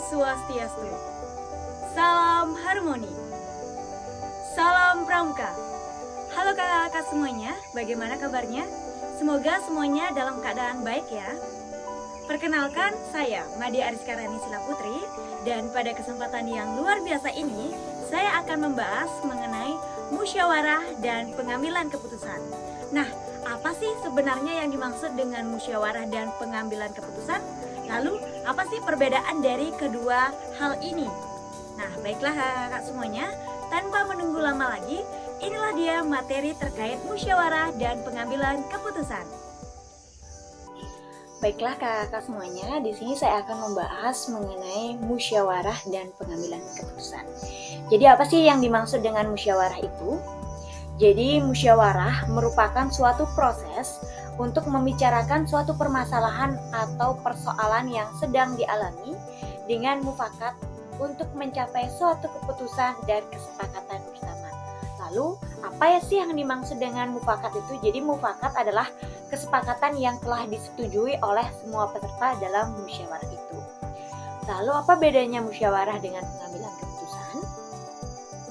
Swastiastu. Salam harmoni. Salam pramuka. Halo kakak-kakak semuanya, bagaimana kabarnya? Semoga semuanya dalam keadaan baik ya. Perkenalkan, saya Madia Ariska Rani Sila Putri, dan pada kesempatan yang luar biasa ini, saya akan membahas mengenai musyawarah dan pengambilan keputusan. Nah, apa sih sebenarnya yang dimaksud dengan musyawarah dan pengambilan keputusan? Lalu, apa sih perbedaan dari kedua hal ini? Nah, baiklah kakak semuanya, tanpa menunggu lama lagi, inilah dia materi terkait musyawarah dan pengambilan keputusan. Baiklah kakak semuanya, di sini saya akan membahas mengenai musyawarah dan pengambilan keputusan. Jadi apa sih yang dimaksud dengan musyawarah itu? Jadi musyawarah merupakan suatu proses untuk membicarakan suatu permasalahan atau persoalan yang sedang dialami dengan mufakat untuk mencapai suatu keputusan dan kesepakatan bersama. Lalu, apa ya sih yang dimaksud dengan mufakat itu? Jadi mufakat adalah kesepakatan yang telah disetujui oleh semua peserta dalam musyawarah itu. Lalu, apa bedanya musyawarah dengan pengambilan keputusan?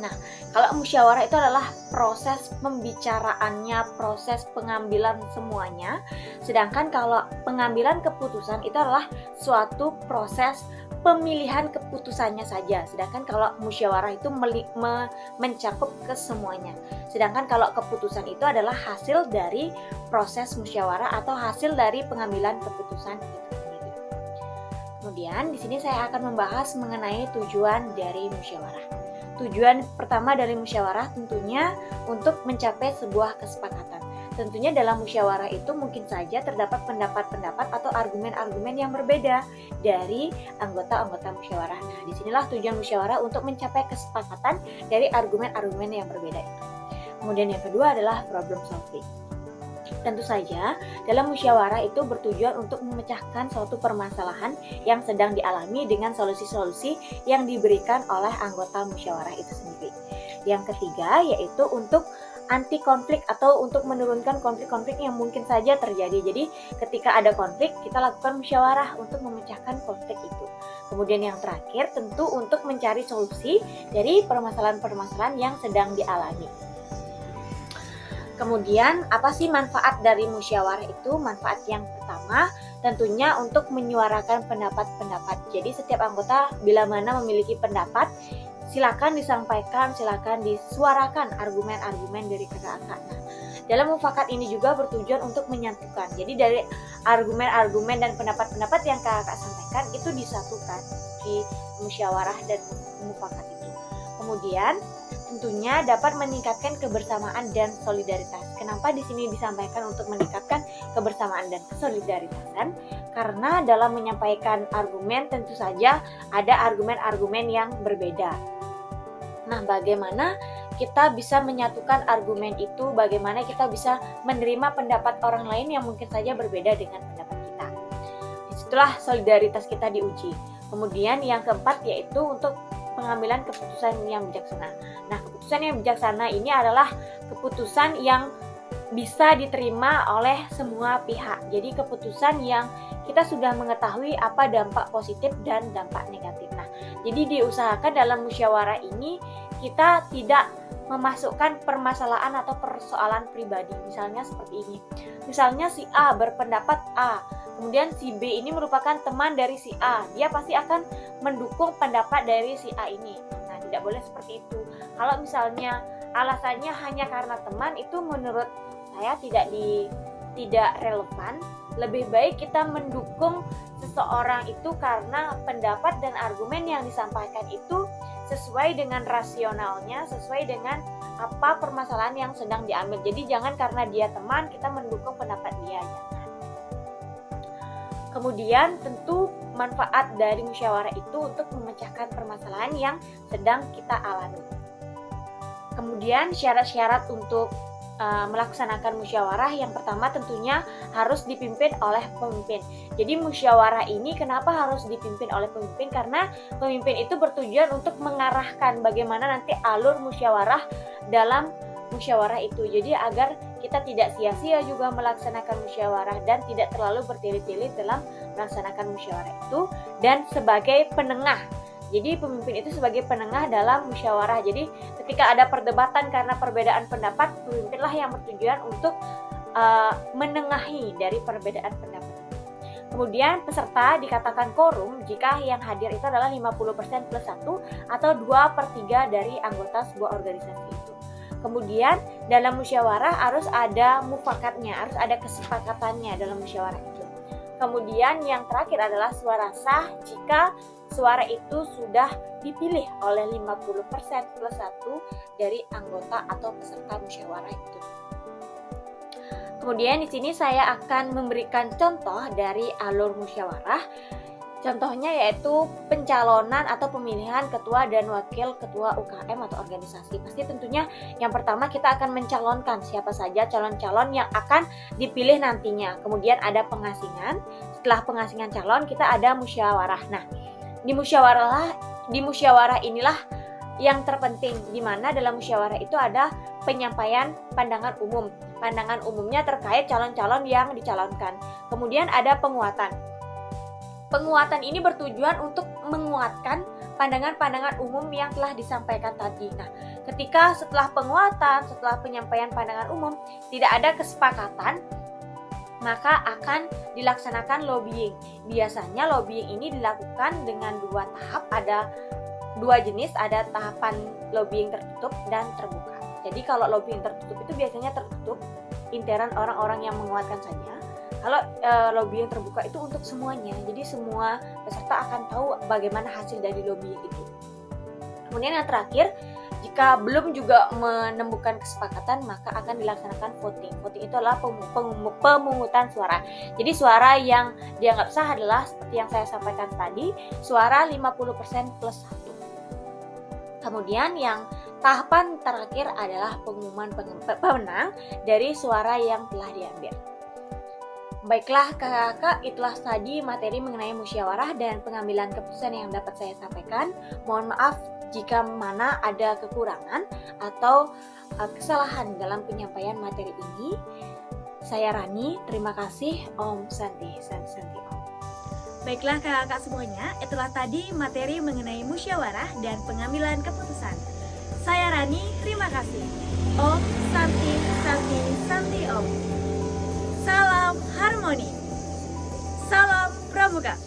Nah, kalau musyawarah itu adalah proses pembicaraannya, proses pengambilan semuanya. Sedangkan kalau pengambilan keputusan itu adalah suatu proses pemilihan keputusannya saja. Sedangkan kalau musyawarah itu mencakup ke semuanya. Sedangkan kalau keputusan itu adalah hasil dari proses musyawarah atau hasil dari pengambilan keputusan itu sendiri. Kemudian di sini saya akan membahas mengenai tujuan dari musyawarah. Tujuan pertama dari musyawarah tentunya untuk mencapai sebuah kesepakatan. Tentunya dalam musyawarah itu mungkin saja terdapat pendapat-pendapat atau argumen-argumen yang berbeda dari anggota-anggota musyawarah. Nah, disinilah tujuan musyawarah untuk mencapai kesepakatan dari argumen-argumen yang berbeda itu. Kemudian yang kedua adalah problem solving. Tentu saja, dalam musyawarah itu bertujuan untuk memecahkan suatu permasalahan yang sedang dialami dengan solusi-solusi yang diberikan oleh anggota musyawarah itu sendiri. Yang ketiga, yaitu untuk anti konflik atau untuk menurunkan konflik-konflik yang mungkin saja terjadi. Jadi, ketika ada konflik, kita lakukan musyawarah untuk memecahkan konflik itu. Kemudian yang terakhir, tentu untuk mencari solusi dari permasalahan-permasalahan yang sedang dialami. Kemudian, apa sih manfaat dari musyawarah itu? Manfaat yang pertama, tentunya untuk menyuarakan pendapat-pendapat. Jadi, setiap anggota bila mana memiliki pendapat, silakan disampaikan, silakan disuarakan argumen-argumen dari kakak-kakak. Nah, dalam mufakat ini juga bertujuan untuk menyatukan. Jadi, dari argumen-argumen dan pendapat-pendapat yang kakak sampaikan itu disatukan di musyawarah dan mufakat itu. Kemudian, tentunya dapat meningkatkan kebersamaan dan solidaritas. Kenapa di sini disampaikan untuk meningkatkan kebersamaan dan kesolidaritasan? Karena dalam menyampaikan argumen tentu saja ada argumen-argumen yang berbeda. Nah, bagaimana kita bisa menyatukan argumen itu? Bagaimana kita bisa menerima pendapat orang lain yang mungkin saja berbeda dengan pendapat kita? Disitulah solidaritas kita diuji. Kemudian yang keempat yaitu untuk pengambilan keputusan yang bijaksana. Nah, keputusan yang bijaksana ini adalah keputusan yang bisa diterima oleh semua pihak. Jadi keputusan yang kita sudah mengetahui apa dampak positif dan dampak negatif. Nah, jadi diusahakan dalam musyawarah ini kita tidak memasukkan permasalahan atau persoalan pribadi. Misalnya seperti ini. Misalnya si A berpendapat A, kemudian si B ini merupakan teman dari si A. Dia pasti akan mendukung pendapat dari si A ini. Nah, tidak boleh seperti itu. Kalau misalnya alasannya hanya karena teman, itu menurut saya tidak relevan. Lebih baik kita mendukung seseorang itu karena pendapat dan argumen yang disampaikan itu sesuai dengan rasionalnya, sesuai dengan apa permasalahan yang sedang diambil. Jadi jangan karena dia teman kita mendukung pendapat dia, jangan. Kemudian tentu manfaat dari musyawarah itu untuk memecahkan permasalahan yang sedang kita alami. Kemudian syarat-syarat untuk melaksanakan musyawarah, yang pertama tentunya harus dipimpin oleh pemimpin. Jadi musyawarah ini kenapa harus dipimpin oleh pemimpin? Karena pemimpin itu bertujuan untuk mengarahkan bagaimana nanti alur musyawarah dalam musyawarah itu. Jadi agar kita tidak sia-sia juga melaksanakan musyawarah dan tidak terlalu bertele-tele dalam melaksanakan musyawarah itu, dan sebagai penengah. Jadi pemimpin itu sebagai penengah dalam musyawarah. Jadi ketika ada perdebatan karena perbedaan pendapat, pemimpinlah yang bertujuan untuk menengahi dari perbedaan pendapat. Kemudian peserta dikatakan quorum jika yang hadir itu adalah 50% plus 1 atau 2/3 dari anggota sebuah organisasi itu. Kemudian dalam musyawarah harus ada mufakatnya, harus ada kesepakatannya dalam musyawarah itu. Kemudian yang terakhir adalah suara sah jika suara itu sudah dipilih oleh 50% plus 1 dari anggota atau peserta musyawarah itu. Kemudian di sini saya akan memberikan contoh dari alur musyawarah. Contohnya yaitu pencalonan atau pemilihan ketua dan wakil ketua UKM atau organisasi. Pasti tentunya yang pertama kita akan mencalonkan siapa saja calon-calon yang akan dipilih nantinya. Kemudian ada pengasingan. Setelah pengasingan calon kita ada musyawarah. Nah, di musyawarah inilah yang terpenting, di mana dalam musyawarah itu ada penyampaian pandangan umum. Pandangan umumnya terkait calon-calon yang dicalonkan. Kemudian ada penguatan. Penguatan ini bertujuan untuk menguatkan pandangan-pandangan umum yang telah disampaikan tadi. Nah, ketika setelah penguatan, setelah penyampaian pandangan umum, tidak ada kesepakatan, maka akan dilaksanakan lobbying. Biasanya lobbying ini dilakukan dengan 2 tahap, ada 2 jenis, ada tahapan lobbying tertutup dan terbuka. Jadi kalau lobbying tertutup itu biasanya tertutup, intern orang-orang yang menguatkan saja. Kalau lobbying terbuka itu untuk semuanya, jadi semua peserta akan tahu bagaimana hasil dari lobbying itu. Kemudian yang terakhir, jika belum juga menemukan kesepakatan, maka akan dilaksanakan voting. Voting itu adalah pemungutan suara. Jadi suara yang dianggap sah adalah seperti yang saya sampaikan tadi, suara 50% plus 1. Kemudian yang tahapan terakhir adalah pengumuman pemenang dari suara yang telah diambil. Baiklah kakak-kakak, itulah tadi materi mengenai musyawarah dan pengambilan keputusan yang dapat saya sampaikan. Mohon maaf jika mana ada kekurangan atau kesalahan dalam penyampaian materi ini. Saya Rani, terima kasih. Om Santi, Santi Om. Baiklah kakak-kakak semuanya, itulah tadi materi mengenai musyawarah dan pengambilan keputusan. Saya Rani, terima kasih. Om Santi, Santi, Santi Om. Salam harmoni. Salam pramuka.